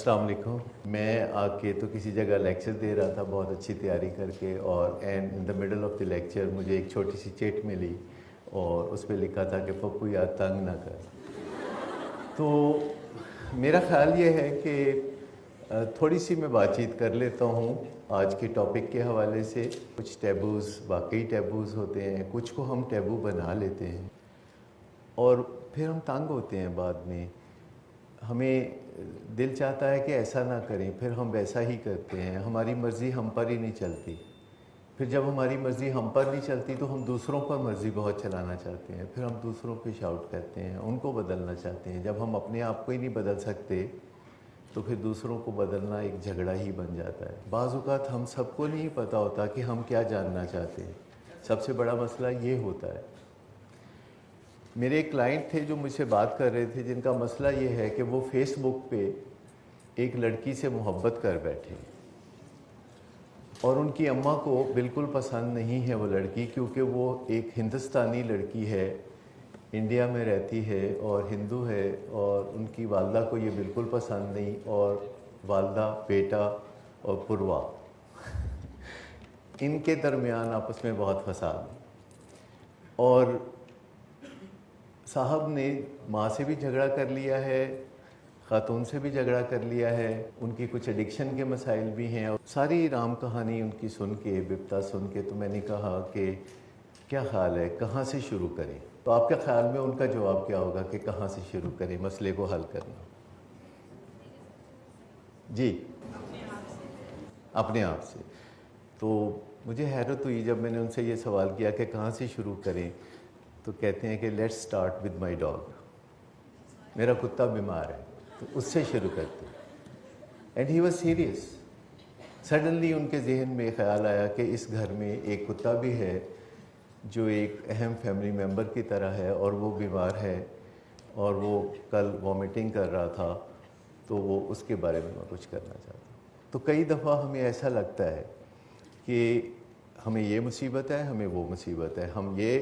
السلام علیکم. میں آ کے تو کسی جگہ لیکچر دے رہا تھا بہت اچھی تیاری کر کے، اور and in the middle of the lecture مجھے ایک چھوٹی سی چٹ ملی اور اس پہ لکھا تھا کہ پپو یار تنگ نہ کر. تو میرا خیال یہ ہے کہ تھوڑی سی میں بات چیت کر لیتا ہوں آج کے ٹاپک کے حوالے سے. کچھ ٹیبوز واقعی ٹیبوز ہوتے ہیں، کچھ کو ہم ٹیبو بنا لیتے ہیں اور پھر ہم تنگ ہوتے ہیں بعد میں. ہمیں دل چاہتا ہے کہ ایسا نہ کریں، پھر ہم ویسا ہی کرتے ہیں. ہماری مرضی ہم پر ہی نہیں چلتی. پھر جب ہماری مرضی ہم پر نہیں چلتی تو ہم دوسروں پر مرضی بہت چلانا چاہتے ہیں. پھر ہم دوسروں پہ شاؤٹ کرتے ہیں، ان کو بدلنا چاہتے ہیں. جب ہم اپنے آپ کو ہی نہیں بدل سکتے تو پھر دوسروں کو بدلنا ایک جھگڑا ہی بن جاتا ہے. بعض اوقات ہم سب کو نہیں پتہ ہوتا کہ ہم کیا جاننا چاہتے ہیں. سب سے بڑا مسئلہ یہ ہوتا ہے. میرے ایک کلائنٹ تھے جو مجھ سے بات کر رہے تھے، جن کا مسئلہ یہ ہے کہ وہ فیس بک پہ ایک لڑکی سے محبت کر بیٹھے اور ان کی اماں کو بالکل پسند نہیں ہے وہ لڑکی، کیونکہ وہ ایک ہندوستانی لڑکی ہے، انڈیا میں رہتی ہے اور ہندو ہے، اور ان کی والدہ کو یہ بالکل پسند نہیں. اور والدہ، بیٹا اور پروا ان کے درمیان آپس میں بہت فساد ہے. اور صاحب نے ماں سے بھی جھگڑا کر لیا ہے، خاتون سے بھی جھگڑا کر لیا ہے. ان کی کچھ ایڈکشن کے مسائل بھی ہیں. اور ساری رام کہانی ان کی سن کے، بپتا سن کے، تو میں نے کہا کہ کیا خیال ہے کہاں سے شروع کریں؟ تو آپ کے خیال میں ان کا جواب کیا ہوگا کہ کہاں سے شروع کریں مسئلے کو حل کرنا؟ جی، اپنے آپ سے. تو مجھے حیرت ہوئی جب میں نے ان سے یہ سوال کیا کہ کہاں سے شروع کریں، تو کہتے ہیں کہ let's start with my dog. میرا کتا بیمار ہے تو اس سے شروع کرتے. And he was serious. Suddenly ان کے ذہن میں خیال آیا کہ اس گھر میں ایک کتا بھی ہے جو ایک اہم فیملی ممبر کی طرح ہے، اور وہ بیمار ہے اور وہ کل وامٹنگ کر رہا تھا، تو وہ اس کے بارے میں کچھ کرنا چاہتا ہوں. تو کئی دفعہ ہمیں ایسا لگتا ہے کہ ہمیں یہ مصیبت ہے، ہمیں وہ مصیبت ہے، ہم یہ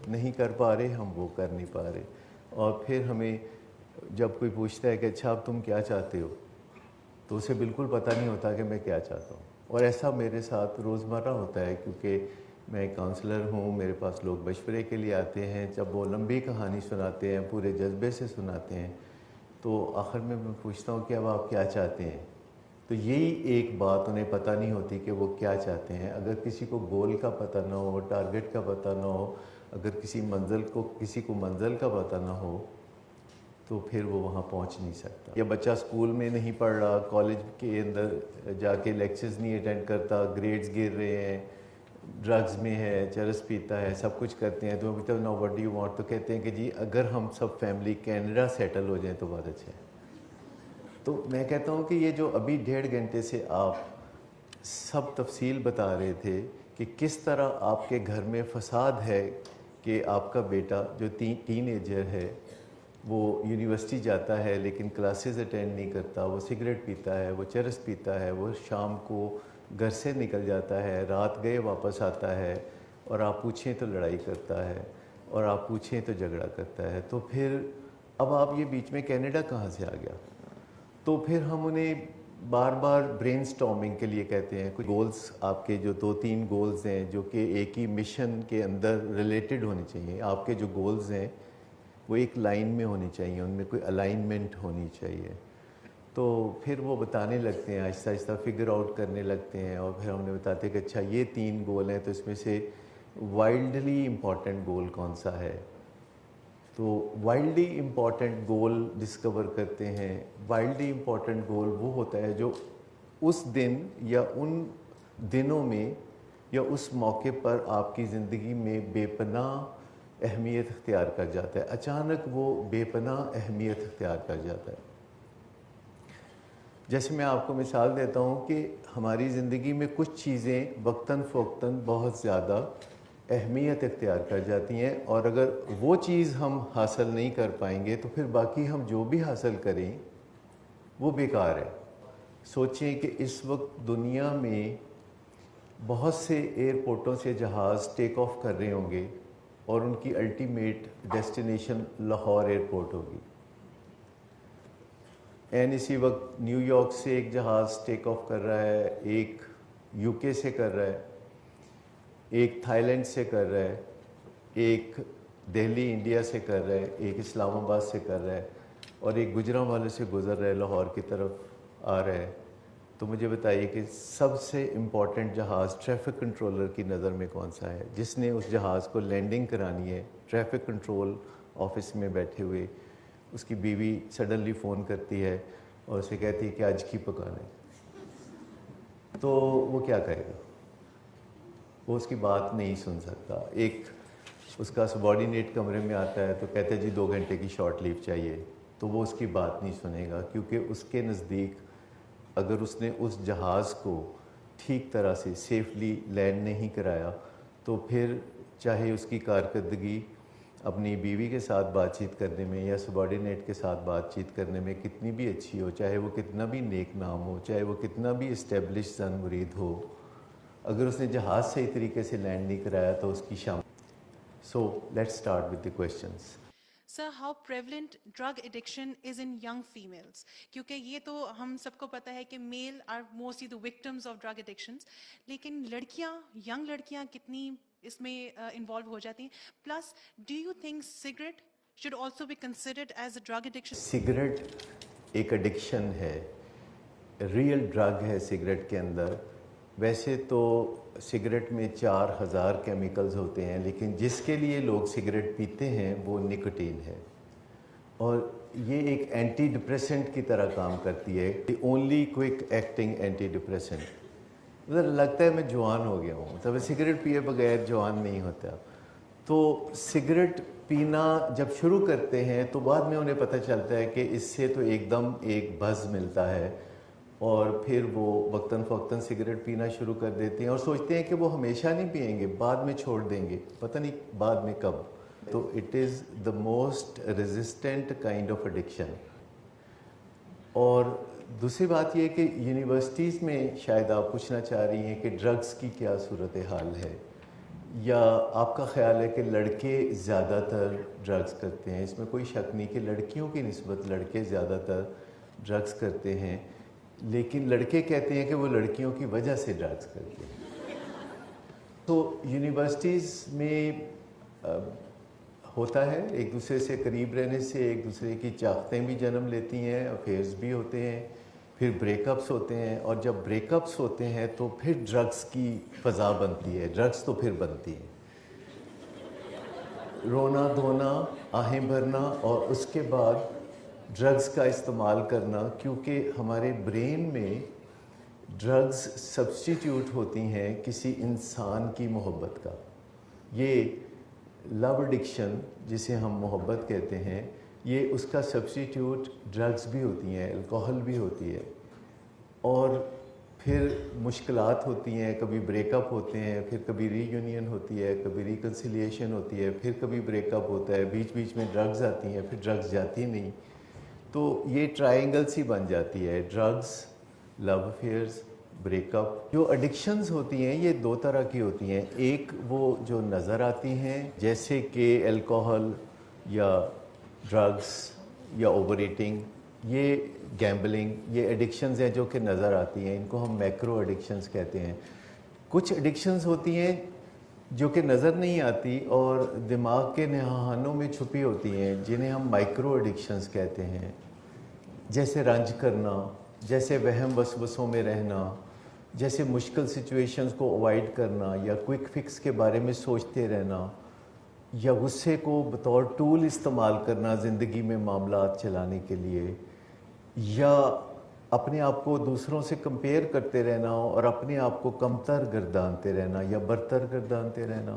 نہیں کر پا رہے، ہم وہ کر نہیں پا رہے. اور پھر ہمیں جب کوئی پوچھتا ہے کہ اچھا اب تم کیا چاہتے ہو، تو اسے بالکل پتہ نہیں ہوتا کہ میں کیا چاہتا ہوں. اور ایسا میرے ساتھ روزمرہ ہوتا ہے، کیونکہ میں ایک کاؤنسلر ہوں. میرے پاس لوگ مشورے کے لیے آتے ہیں. جب وہ لمبی کہانی سناتے ہیں، پورے جذبے سے سناتے ہیں، تو آخر میں پوچھتا ہوں کہ اب آپ کیا چاہتے ہیں. تو یہی ایک بات انہیں پتہ نہیں ہوتی کہ وہ کیا چاہتے ہیں. اگر کسی کو گول کا پتہ نہ ہو، ٹارگٹ کا پتہ نہ ہو، اگر کسی کو منزل کا پتہ نہ ہو، تو پھر وہ وہاں پہنچ نہیں سکتا. یا بچہ اسکول میں نہیں پڑھ رہا، کالج کے اندر جا کے لیکچرز نہیں اٹینڈ کرتا، گریڈز گر رہے ہیں، ڈرگز میں ہے، چرس پیتا ہے، سب کچھ کرتے ہیں. تو میں پوچھتا ہوں no what do you want, تو کہتے ہیں کہ جی اگر ہم سب فیملی کینیڈا سیٹل ہو جائیں تو بہت اچھا ہے. تو میں کہتا ہوں کہ یہ جو ابھی 1.5 گھنٹے سے آپ سب تفصیل بتا رہے تھے کہ کس طرح آپ کے گھر میں فساد ہے، کہ آپ کا بیٹا جو ٹین ایجر ہے وہ یونیورسٹی جاتا ہے لیکن کلاسز اٹینڈ نہیں کرتا، وہ سگریٹ پیتا ہے، وہ چرس پیتا ہے، وہ شام کو گھر سے نکل جاتا ہے، رات گئے واپس آتا ہے، اور آپ پوچھیں تو لڑائی کرتا ہے، اور آپ پوچھیں تو جھگڑا کرتا ہے. تو پھر اب آپ یہ بیچ میں کینیڈا کہاں سے آ گیا؟ تو پھر ہم انہیں بار بار برین سٹارمنگ کے لیے کہتے ہیں. کچھ گولز آپ کے جو 2-3 گولز ہیں جو کہ ایک ہی مشن کے اندر ریلیٹڈ ہونے چاہیے. آپ کے جو گولز ہیں وہ ایک لائن میں ہونی چاہیے، ان میں کوئی الائنمنٹ ہونی چاہیے. تو پھر وہ بتانے لگتے ہیں، آہستہ آہستہ فگر آؤٹ کرنے لگتے ہیں. اور پھر ہم نے بتاتے ہیں کہ اچھا یہ 3 گول ہیں، تو اس میں سے وائلڈلی امپورٹنٹ گول کون سا ہے. تو وائلڈلی امپورٹنٹ گول ڈسکور کرتے ہیں. وائلڈلی امپورٹنٹ گول وہ ہوتا ہے جو اس دن یا ان دنوں میں یا اس موقع پر آپ کی زندگی میں بے پناہ اہمیت اختیار کر جاتا ہے. اچانک وہ بے پناہ اہمیت اختیار کر جاتا ہے. جیسے میں آپ کو مثال دیتا ہوں کہ ہماری زندگی میں کچھ چیزیں وقتاً فوقتاً بہت زیادہ اہمیت اختیار کر جاتی ہیں، اور اگر وہ چیز ہم حاصل نہیں کر پائیں گے تو پھر باقی ہم جو بھی حاصل کریں وہ بیکار ہے. سوچیں کہ اس وقت دنیا میں بہت سے ایئرپورٹوں سے جہاز ٹیک آف کر رہے ہوں گے اور ان کی الٹیمیٹ ڈیسٹینیشن لاہور ایئرپورٹ ہوگی. این اسی وقت نیو یارک سے ایک جہاز ٹیک آف کر رہا ہے، ایک یو کے سے کر رہا ہے، ایک تھائی لینڈ سے کر رہا ہے، ایک دہلی انڈیا سے کر رہا ہے، ایک اسلام آباد سے کر رہا ہے، اور ایک گجرانوالے سے گزر رہا ہے، لاہور کی طرف آ رہا ہے. تو مجھے بتائیے کہ سب سے امپورٹنٹ جہاز ٹریفک کنٹرولر کی نظر میں کون سا ہے؟ جس نے اس جہاز کو لینڈنگ کرانی ہے، ٹریفک کنٹرول آفس میں بیٹھے ہوئے اس کی بیوی سڈنلی فون کرتی ہے اور اسے کہتی ہے کہ آج کی پکانا ہے، تو وہ کیا کہے گا؟ وہ اس کی بات نہیں سن سکتا. ایک اس کا سبارڈینیٹ کمرے میں آتا ہے تو کہتے ہیں جی 2 گھنٹے کی شارٹ لیو چاہیے، تو وہ اس کی بات نہیں سنے گا، کیونکہ اس کے نزدیک اگر اس نے اس جہاز کو ٹھیک طرح سے سیفلی لینڈ نہیں کرایا تو پھر چاہے اس کی کارکردگی اپنی بیوی کے ساتھ بات چیت کرنے میں یا سبارڈینیٹ کے ساتھ بات چیت کرنے میں کتنی بھی اچھی ہو، چاہے وہ کتنا بھی نیک نام ہو، چاہے وہ کتنا بھی اسٹیبلش زن مرید ہو، اگر اس نے جہاز صحیح طریقے سے لینڈ نہیں کرایا تو اس کی شام. So let's start with the questions. Sir, how prevalent drug addiction is in young females? کیونکہ یہ تو ہم سب کو پتہ ہے کہ male are mostly the victims of drug addictions، لیکن لڑکیاں، ینگ لڑکیاں کتنی اس میں انوالو ہو جاتی ہیں؟ Plus do you think cigarette should also be considered as a drug addiction؟ Cigarette ایک ایڈکشن ہے، ریئل ڈرگ ہے سگریٹ کے اندر. ویسے تو سگریٹ میں 4000 کیمیکلز ہوتے ہیں، لیکن جس کے لیے لوگ سگریٹ پیتے ہیں وہ نکوٹین ہے، اور یہ ایک اینٹی ڈپریسنٹ کی طرح کام کرتی ہے، the only quick acting anti depressant. ادھر لگتا ہے میں جوان ہو گیا ہوں، تب سگریٹ پیے بغیر جوان نہیں ہوتا. تو سگریٹ پینا جب شروع کرتے ہیں تو بعد میں انہیں پتہ چلتا ہے کہ اس سے تو ایک دم ایک بز ملتا ہے، اور پھر وہ وقتاً فوقتاً سگریٹ پینا شروع کر دیتے ہیں اور سوچتے ہیں کہ وہ ہمیشہ نہیں پئیں گے، بعد میں چھوڑ دیں گے، پتہ نہیں بعد میں کب. تو it is the most resistant kind of addiction. اور دوسری بات یہ کہ یونیورسٹیز میں شاید آپ پوچھنا چاہ رہی ہیں کہ ڈرگس کی کیا صورتحال ہے، یا آپ کا خیال ہے کہ لڑکے زیادہ تر ڈرگس کرتے ہیں؟ اس میں کوئی شک نہیں کہ لڑکیوں کی نسبت لڑکے زیادہ تر ڈرگس کرتے ہیں، لیکن لڑکے کہتے ہیں کہ وہ لڑکیوں کی وجہ سے ڈرگس کرتے ہیں. تو یونیورسٹیز میں ہوتا ہے ایک دوسرے سے قریب رہنے سے ایک دوسرے کی چاہتیں بھی جنم لیتی ہیں، افیئرز بھی ہوتے ہیں، پھر بریک اپس ہوتے ہیں، اور جب بریک اپس ہوتے ہیں تو پھر ڈرگس کی فضا بنتی ہے، ڈرگس تو پھر بنتی ہے. رونا دھونا، آہیں بھرنا، اور اس کے بعد ڈرگس کا استعمال کرنا، کیونکہ ہمارے برین میں ڈرگس سبسٹیٹیوٹ ہوتی ہیں کسی انسان کی محبت کا. یہ لو ایڈکشن جسے ہم محبت کہتے ہیں، یہ اس کا سبسٹیٹیوٹ ڈرگس بھی ہوتی ہیں، الکوہل بھی ہوتی ہے. اور پھر مشکلات ہوتی ہیں، کبھی بریک اپ ہوتے ہیں، پھر کبھی ری یونین ہوتی ہے، کبھی ریکنسیلیشن ہوتی ہے، پھر کبھی بریک اپ ہوتا ہے، بیچ بیچ میں ڈرگز آتی ہیں، پھر ڈرگز جاتی نہیں. تو یہ ٹرائنگل سی بن جاتی ہے، ڈرگس، لو افیئرز، بریک اپ. جو ایڈکشنز ہوتی ہیں یہ 2 طرح کی ہوتی ہیں. ایک وہ جو نظر آتی ہیں، جیسے کہ الکوہل یا ڈرگس یا اوور ایٹنگ، یہ گیمبلنگ، یہ ایڈکشنز ہیں جو کہ نظر آتی ہیں، ان کو ہم میکرو ایڈکشنز کہتے ہیں. کچھ ایڈکشنز ہوتی ہیں جو کہ نظر نہیں آتی اور دماغ کے نہانوں میں چھپی ہوتی ہیں، جنہیں ہم مائکرو ایڈکشنز کہتے ہیں. جیسے رنج کرنا، جیسے وہم وسوسوں میں رہنا، جیسے مشکل سچویشنز کو اوائڈ کرنا، یا کوئک فکس کے بارے میں سوچتے رہنا، یا غصے کو بطور ٹول استعمال کرنا زندگی میں معاملات چلانے کے لیے، یا اپنے آپ کو دوسروں سے کمپیئر کرتے رہنا اور اپنے آپ کو کمتر گردانتے رہنا یا برتر گردانتے رہنا.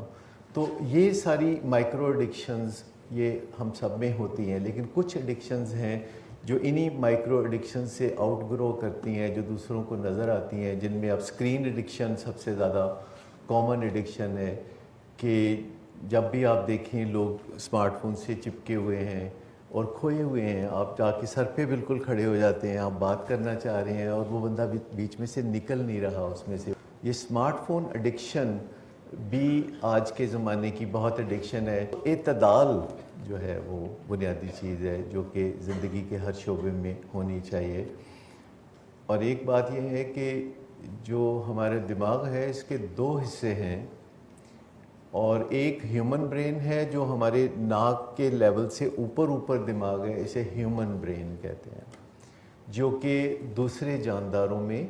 تو یہ ساری مائکرو ایڈکشنز یہ ہم سب میں ہوتی ہیں. لیکن کچھ ایڈکشنز ہیں جو انہی مائکرو ایڈکشن سے آؤٹ گرو کرتی ہیں، جو دوسروں کو نظر آتی ہیں، جن میں اب اسکرین ایڈکشن سب سے زیادہ کامن ایڈکشن ہے، کہ جب بھی آپ دیکھیں لوگ اسمارٹ فون سے چپکے ہوئے ہیں اور کھوئے ہوئے ہیں. آپ جا کے سر پہ بالکل کھڑے ہو جاتے ہیں، آپ بات کرنا چاہ رہے ہیں اور وہ بندہ بیچ میں سے نکل نہیں رہا اس میں سے. یہ اسمارٹ فون ایڈکشن بھی آج کے زمانے کی بہت ایڈکشن ہے. اعتدال جو ہے وہ بنیادی چیز ہے جو کہ زندگی کے ہر شعبے میں ہونی چاہیے. اور ایک بات یہ ہے کہ جو ہمارے دماغ ہے اس کے دو حصے ہیں، اور ایک ہیومن برین ہے جو ہمارے ناک کے لیول سے اوپر دماغ ہے، اسے ہیومن برین کہتے ہیں، جو کہ دوسرے جانداروں میں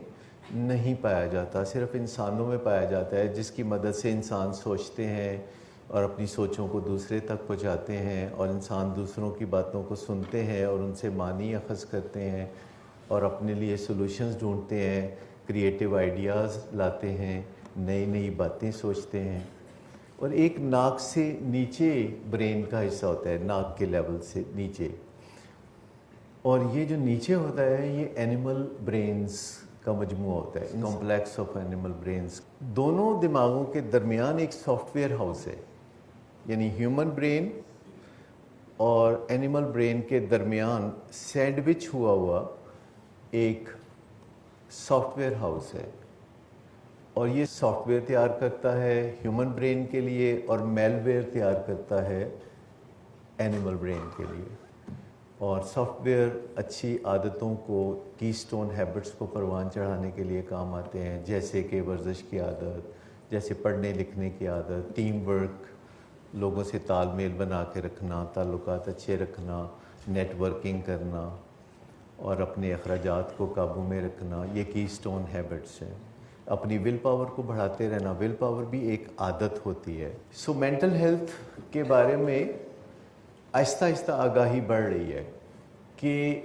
نہیں پایا جاتا، صرف انسانوں میں پایا جاتا ہے، جس کی مدد سے انسان سوچتے ہیں اور اپنی سوچوں کو دوسرے تک پہنچاتے ہیں، اور انسان دوسروں کی باتوں کو سنتے ہیں اور ان سے معنی اخذ کرتے ہیں اور اپنے لیے سولوشنز ڈھونڈتے ہیں، کریٹیو آئیڈیاز لاتے ہیں، نئی باتیں سوچتے ہیں. اور ایک ناک سے نیچے برین کا حصہ ہوتا ہے، ناک کے لیول سے نیچے، اور یہ جو نیچے ہوتا ہے یہ اینیمل برینز کا مجموعہ ہوتا ہے، کمپلیکس آف اینیمل برینز. دونوں دماغوں کے درمیان ایک سافٹ ویئر ہاؤس ہے، یعنی ہیومن برین اور اینیمل برین کے درمیان سینڈوچ ہوا ایک سافٹ ویئر ہاؤس ہے، اور یہ سافٹ ویئر تیار کرتا ہے ہیومن برین کے لیے اور میل ویئر تیار کرتا ہے اینیمل برین کے لیے. اور سافٹ ویئر اچھی عادتوں کو، کی سٹون ہیبٹس کو پروان چڑھانے کے لیے کام آتے ہیں، جیسے کہ ورزش کی عادت، جیسے پڑھنے لکھنے کی عادت، ٹیم ورک، لوگوں سے تال میل بنا کے رکھنا، تعلقات اچھے رکھنا، نیٹ ورکنگ کرنا اور اپنے اخراجات کو قابو میں رکھنا. یہ کی سٹون ہیبٹس ہیں. اپنی ول پاور کو بڑھاتے رہنا، ول پاور بھی ایک عادت ہوتی ہے. سو مینٹل ہیلتھ کے بارے میں آہستہ آہستہ آگاہی بڑھ رہی ہے کہ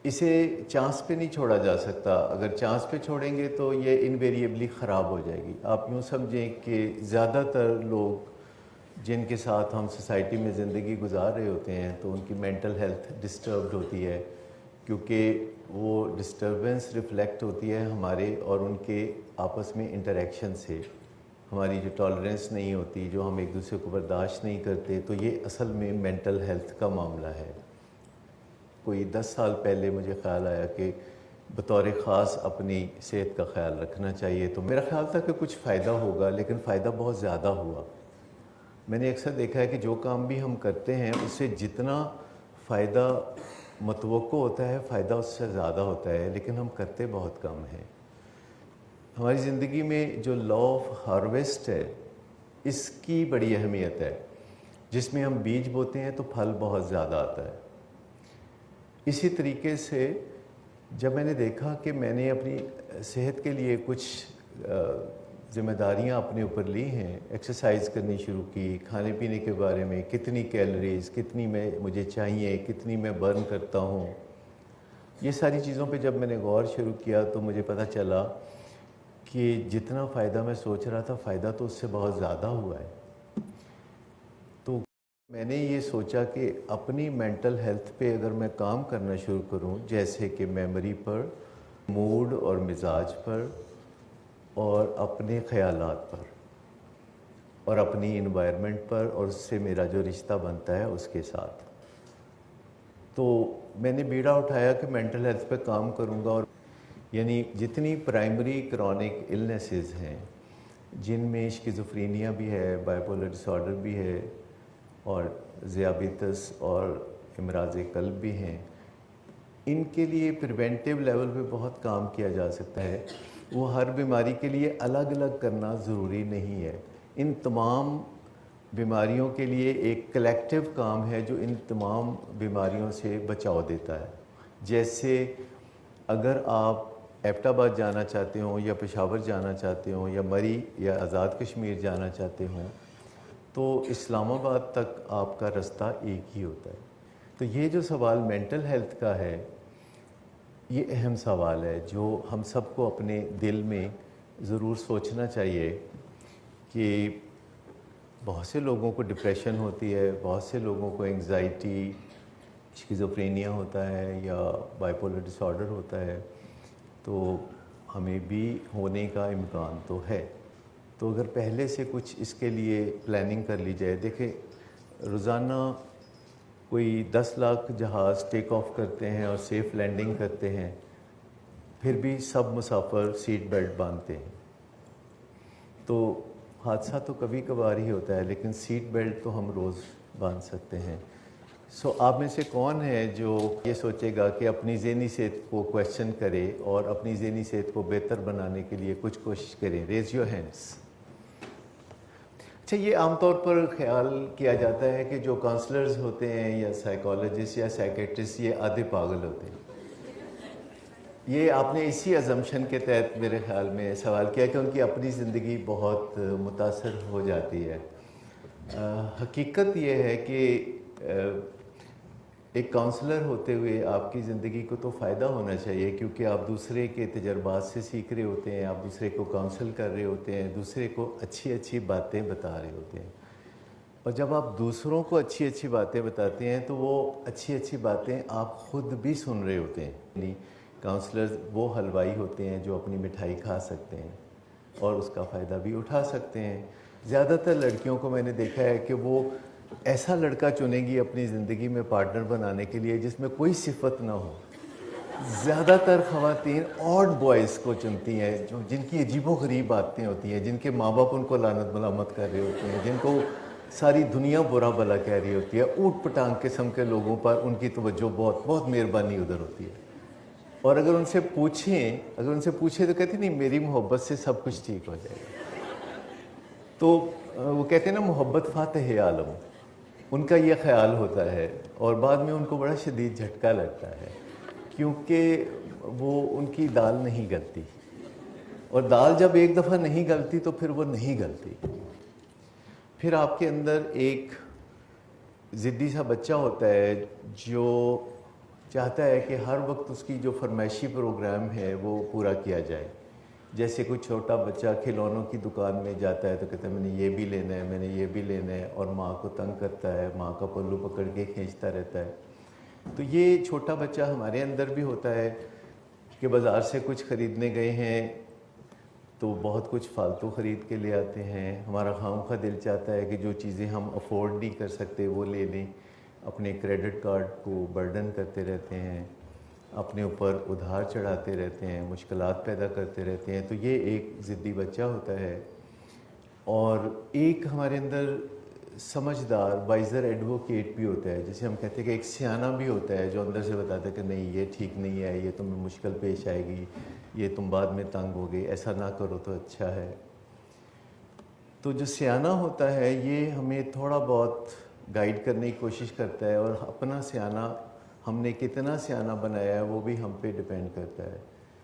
اسے چانس پہ نہیں چھوڑا جا سکتا. اگر چانس پہ چھوڑیں گے تو یہ انویریبلی خراب ہو جائے گی. آپ یوں سمجھیں کہ زیادہ تر لوگ جن کے ساتھ ہم سوسائٹی میں زندگی گزار رہے ہوتے ہیں تو ان کی مینٹل ہیلتھ ڈسٹربڈ ہوتی ہے، کیونکہ وہ ڈسٹربنس ریفلیکٹ ہوتی ہے ہمارے اور ان کے آپس میں انٹریکشن سے. ہماری جو ٹالرنس نہیں ہوتی، جو ہم ایک دوسرے کو برداشت نہیں کرتے، تو یہ اصل میں مینٹل ہیلتھ کا معاملہ ہے. کوئی 10 سال پہلے مجھے خیال آیا کہ بطور خاص اپنی صحت کا خیال رکھنا چاہیے، تو میرا خیال تھا کہ کچھ فائدہ ہوگا، لیکن فائدہ بہت زیادہ ہوا. میں نے اکثر دیکھا ہے کہ جو کام بھی ہم کرتے ہیں اس سے جتنا فائدہ متوقع ہوتا ہے فائدہ اس سے زیادہ ہوتا ہے، لیکن ہم کرتے بہت کم ہیں. ہماری زندگی میں جو لا آف ہارویسٹ ہے اس کی بڑی اہمیت ہے، جس میں ہم بیج بوتے ہیں تو پھل بہت زیادہ آتا ہے. اسی طریقے سے جب میں نے دیکھا کہ میں نے اپنی صحت کے لیے کچھ ذمہ داریاں اپنے اوپر لی ہیں، ایکسرسائز کرنی شروع کی، کھانے پینے کے بارے میں کتنی کیلریز، کتنی مجھے چاہیے، کتنی میں برن کرتا ہوں، یہ ساری چیزوں پہ جب میں نے غور شروع کیا تو مجھے پتہ چلا کہ جتنا فائدہ میں سوچ رہا تھا فائدہ تو اس سے بہت زیادہ ہوا ہے. تو میں نے یہ سوچا کہ اپنی مینٹل ہیلتھ پہ اگر میں کام کرنا شروع کروں، جیسے کہ میموری پر، موڈ اور مزاج پر، اور اپنے خیالات پر، اور اپنی انوائرمنٹ پر، اور اس سے میرا جو رشتہ بنتا ہے اس کے ساتھ، تو میں نے بیڑا اٹھایا کہ مینٹل ہیلتھ پہ کام کروں گا. اور یعنی جتنی پرائمری کرونک النیسز ہیں جن میں اسکیزوفرینیا بھی ہے، بائیپولر ڈس آرڈر بھی ہے، اور ذیابیطس اور امراض قلب بھی ہیں، ان کے لیے پریونٹیو لیول پہ بہت کام کیا جا سکتا ہے. وہ ہر بیماری کے لیے الگ الگ کرنا ضروری نہیں ہے. ان تمام بیماریوں کے لیے ایک کلیکٹیو کام ہے جو ان تمام بیماریوں سے بچاؤ دیتا ہے. جیسے اگر آپ ایبٹ آباد جانا چاہتے ہوں یا پشاور جانا چاہتے ہوں یا مری یا آزاد کشمیر جانا چاہتے ہوں تو اسلام آباد تک آپ کا رستہ ایک ہی ہوتا ہے. تو یہ جو سوال مینٹل ہیلتھ کا ہے یہ اہم سوال ہے جو ہم سب کو اپنے دل میں ضرور سوچنا چاہیے کہ بہت سے لوگوں کو ڈپریشن ہوتی ہے، بہت سے لوگوں کو انگزائٹی، اسکیزوفرینیا ہوتا ہے یا بائیپولر ڈس آرڈر ہوتا ہے، تو ہمیں بھی ہونے کا امکان تو ہے. تو اگر پہلے سے کچھ اس کے لیے پلاننگ کر لی جائے. دیکھیں روزانہ کوئی 10 لاکھ جہاز ٹیک آف کرتے ہیں اور سیف لینڈنگ کرتے ہیں، پھر بھی سب مسافر سیٹ بیلٹ باندھتے ہیں. تو حادثہ تو کبھی کبھار ہی ہوتا ہے، لیکن سیٹ بیلٹ تو ہم روز باندھ سکتے ہیں. سو آپ میں سے کون ہے جو یہ سوچے گا کہ اپنی ذہنی صحت کو کویشچن کرے اور اپنی ذہنی صحت کو بہتر بنانے کے لیے کچھ کوشش کریں؟ Raise your hands. اچھا، یہ عام طور پر خیال کیا جاتا ہے کہ جو کاؤنسلرز ہوتے ہیں یا سائیکالوجسٹ یا سائیکیٹرسٹ یہ آدھے پاگل ہوتے ہیں. یہ آپ نے اسی ازمپشن کے تحت میرے خیال میں سوال کیا کہ ان کی اپنی زندگی بہت متاثر ہو جاتی ہے. حقیقت یہ ہے کہ ایک کاؤنسلر ہوتے ہوئے آپ کی زندگی کو تو فائدہ ہونا چاہیے، کیونکہ آپ دوسرے کے تجربات سے سیکھ رہے ہوتے ہیں، آپ دوسرے کو کاؤنسل کر رہے ہوتے ہیں، دوسرے کو اچھی اچھی باتیں بتا رہے ہوتے ہیں. اور جب آپ دوسروں کو اچھی اچھی باتیں بتاتے ہیں تو وہ اچھی اچھی باتیں آپ خود بھی سن رہے ہوتے ہیں. یعنی کاؤنسلرز وہ حلوائی ہوتے ہیں جو اپنی مٹھائی کھا سکتے ہیں اور اس کا فائدہ بھی اٹھا سکتے ہیں. زیادہ تر لڑکیوں کو میں نے دیکھا ہے کہ وہ ایسا لڑکا چنیں گی اپنی زندگی میں پارٹنر بنانے کے لیے جس میں کوئی صفت نہ ہو. زیادہ تر خواتین آڈ بوائز کو چنتی ہیں جن کی عجیب و غریب باتیں ہوتی ہیں، جن کے ماں باپ ان کو لعنت ملامت کر رہے ہوتے ہیں، جن کو ساری دنیا برا بھلا کہہ رہی ہوتی ہے. اوٹ پٹانگ قسم کے لوگوں پر ان کی توجہ بہت بہت مہربانی ادھر ہوتی ہے. اور اگر ان سے پوچھیں تو کہتے نہیں میری محبت سے سب کچھ ٹھیک ہو جائے گا. تو وہ کہتے ہیں نا محبت فاتح عالم، ان کا یہ خیال ہوتا ہے اور بعد میں ان کو بڑا شدید جھٹکا لگتا ہے کیونکہ وہ ان کی دال نہیں گلتی، اور دال جب ایک دفعہ نہیں گلتی تو پھر وہ نہیں گلتی. پھر آپ کے اندر ایک ضدی سا بچہ ہوتا ہے جو چاہتا ہے کہ ہر وقت اس کی جو فرمائشی پروگرام ہے وہ پورا کیا جائے. جیسے کوئی چھوٹا بچہ کھلونوں کی دکان میں جاتا ہے تو کہتا ہے میں نے یہ بھی لینا ہے، میں نے یہ بھی لینا ہے، اور ماں کو تنگ کرتا ہے، ماں کا پلو پکڑ کے کھینچتا رہتا ہے. تو یہ چھوٹا بچہ ہمارے اندر بھی ہوتا ہے کہ بازار سے کچھ خریدنے گئے ہیں تو بہت کچھ فالتو خرید کے لے آتے ہیں. ہمارا خواہ دل چاہتا ہے کہ جو چیزیں ہم افورڈ نہیں کر سکتے وہ لے لیں. اپنے کریڈٹ کارڈ کو برڈن کرتے رہتے ہیں، اپنے اوپر ادھار چڑھاتے رہتے ہیں، مشکلات پیدا کرتے رہتے ہیں. تو یہ ایک ضدی بچہ ہوتا ہے. اور ایک ہمارے اندر سمجھدار وائزر ایڈوکیٹ بھی ہوتا ہے، جسے ہم کہتے ہیں کہ ایک سیانہ بھی ہوتا ہے جو اندر سے بتاتا ہے کہ نہیں یہ ٹھیک نہیں ہے، یہ تمہیں مشکل پیش آئے گی، یہ تم بعد میں تنگ ہوگے، ایسا نہ کرو تو اچھا ہے. تو جو سیانہ ہوتا ہے یہ ہمیں تھوڑا بہت گائیڈ کرنے کی کوشش کرتا ہے، اور اپنا سیانہ ہم نے کتنا سیانہ بنایا ہے وہ بھی ہم پہ ڈیپینڈ کرتا ہے.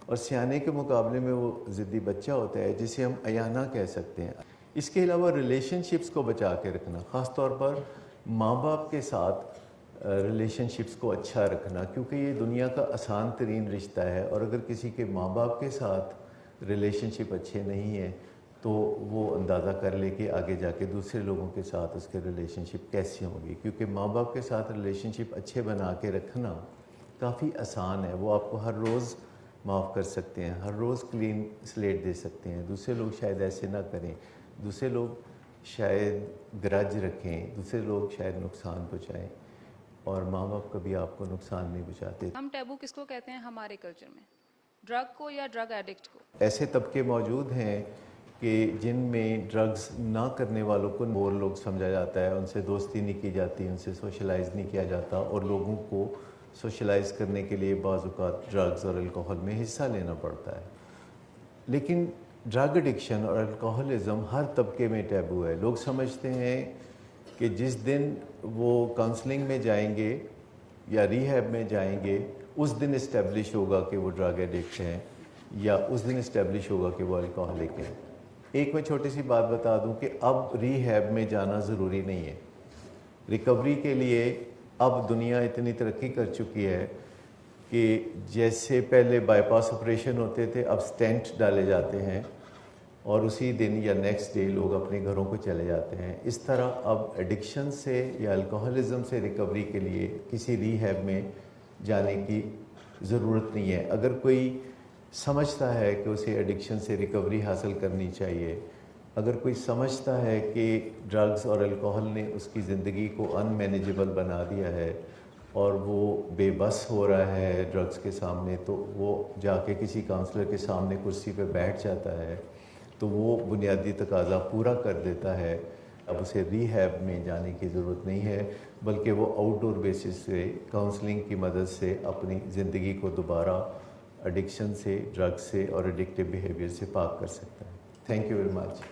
اور سیانے کے مقابلے میں وہ ضدی بچہ ہوتا ہے جسے ہم ایانہ کہہ سکتے ہیں. اس کے علاوہ ریلیشن شپس کو بچا کے رکھنا، خاص طور پر ماں باپ کے ساتھ ریلیشن شپس کو اچھا رکھنا، کیونکہ یہ دنیا کا آسان ترین رشتہ ہے. اور اگر کسی کے ماں باپ کے ساتھ ریلیشن شپ اچھے نہیں ہیں تو وہ اندازہ کر لے کہ آگے جا کے دوسرے لوگوں کے ساتھ اس کے ریلیشن شپ کیسی ہوں گی. کیونکہ ماں باپ کے ساتھ ریلیشن شپ اچھے بنا کے رکھنا کافی آسان ہے. وہ آپ کو ہر روز معاف کر سکتے ہیں، ہر روز کلین سلیٹ دے سکتے ہیں. دوسرے لوگ شاید ایسے نہ کریں، دوسرے لوگ شاید گرج رکھیں، دوسرے لوگ شاید نقصان پہنچائیں، اور ماں باپ کبھی آپ کو نقصان نہیں پہنچاتے. ہم ٹیبو کس کو کہتے ہیں ہمارے کلچر میں؟ ڈرگ کو یا ڈرگ ایڈکٹ کو؟ ایسے طبقے موجود ہیں کہ جن میں ڈرگز نہ کرنے والوں کو اور لوگ سمجھا جاتا ہے، ان سے دوستی نہیں کی جاتی، ان سے سوشلائز نہیں کیا جاتا، اور لوگوں کو سوشلائز کرنے کے لیے بعض اوقات ڈرگز اور الکوہل میں حصہ لینا پڑتا ہے. لیکن ڈرگ ایڈکشن اور الکوہلزم ہر طبقے میں ٹیبو ہے. لوگ سمجھتے ہیں کہ جس دن وہ کاؤنسلنگ میں جائیں گے یا ریہیب میں جائیں گے اس دن اسٹیبلش ہوگا کہ وہ ڈرگ ایڈکٹ ہیں، یا اس دن اسٹیبلش ہوگا کہ وہ الکوہلک ہیں. ایک میں چھوٹی سی بات بتا دوں کہ اب ریہیب میں جانا ضروری نہیں ہے. ریکوری کے لیے اب دنیا اتنی ترقی کر چکی ہے کہ جیسے پہلے بائی پاس آپریشن ہوتے تھے اب سٹینٹ ڈالے جاتے ہیں اور اسی دن یا نیکسٹ ڈے لوگ اپنے گھروں کو چلے جاتے ہیں. اس طرح اب ایڈکشن سے یا الکوہلزم سے ریکوری کے لیے کسی ریہیب میں جانے کی ضرورت نہیں ہے. اگر کوئی سمجھتا ہے کہ اسے ایڈکشن سے ریکوری حاصل کرنی چاہیے، اگر کوئی سمجھتا ہے کہ ڈرگز اور الکوہل نے اس کی زندگی کو ان مینیجبل بنا دیا ہے اور وہ بے بس ہو رہا ہے ڈرگز کے سامنے، تو وہ جا کے کسی کاؤنسلر کے سامنے کرسی پہ بیٹھ جاتا ہے. تو وہ بنیادی تقاضا پورا کر دیتا ہے. اب اسے ریہیب میں جانے کی ضرورت نہیں ہے، بلکہ وہ آؤٹ ڈور بیسس سے کاؤنسلنگ کی مدد سے اپنی زندگی کو دوبارہ ایڈکشن سے، ڈرگ سے اور ایڈکٹیو بیہیویئر سے پاک کر سکتا ہے. Thank you very much.